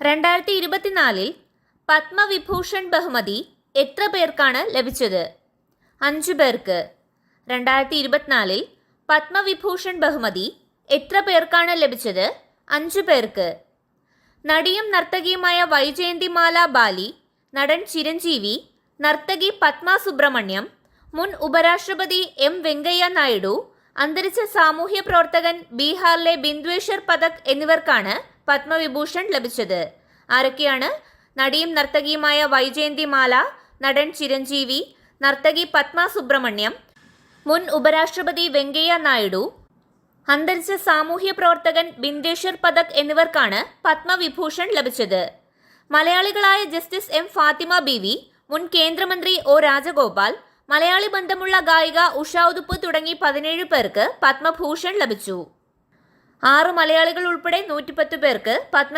2024 പത്മവിഭൂഷൺ ബഹുമതി എത്ര പേർക്കാണ് ലഭിച്ചത്? 5 പേർക്ക്. 2024 പത്മവിഭൂഷൺ ബഹുമതി എത്ര പേർക്കാണ് ലഭിച്ചത്? 5 പേർക്ക്. നടിയും നർത്തകിയുമായ വൈജയന്തിമാല ബാലി, നടൻ ചിരഞ്ജീവി, നർത്തകി പത്മ സുബ്രഹ്മണ്യം, മുൻ ഉപരാഷ്ട്രപതി എം വെങ്കയ്യ നായിഡു, അന്തരിച്ച സാമൂഹ്യ പ്രവർത്തകൻ ബീഹാറിലെ ബിന്ദ്വേശ്വർ പഥക് എന്നിവർക്കാണ് പത്മവിഭൂഷൺ ലഭിച്ചത്. ആരൊക്കെയാണ്? നടിയും നർത്തകിയുമായ വൈജയന്തിമാല, നടൻ ചിരഞ്ജീവി, നർത്തകി പത്മ സുബ്രഹ്മണ്യം, മുൻ ഉപരാഷ്ട്രപതി വെങ്കയ്യ നായിഡു, അന്തരിച്ച സാമൂഹ്യ പ്രവർത്തകൻ ബിന്ദ്വേശ്വർ പഥക് എന്നിവർക്കാണ് പത്മവിഭൂഷൺ ലഭിച്ചത്. മലയാളികളായ ജസ്റ്റിസ് എം ഫാത്തിമ ബീവി, മുൻ കേന്ദ്രമന്ത്രി ഒ രാജഗോപാൽ, മലയാളി ബന്ധമുള്ള ഗായിക ഉഷ ഉതുപ്പ് തുടങ്ങി 17 പേർക്ക് പത്മഭൂഷൺ ലഭിച്ചു. 6 മലയാളികൾ ഉൾപ്പെടെ 110 പേർക്ക് പത്മ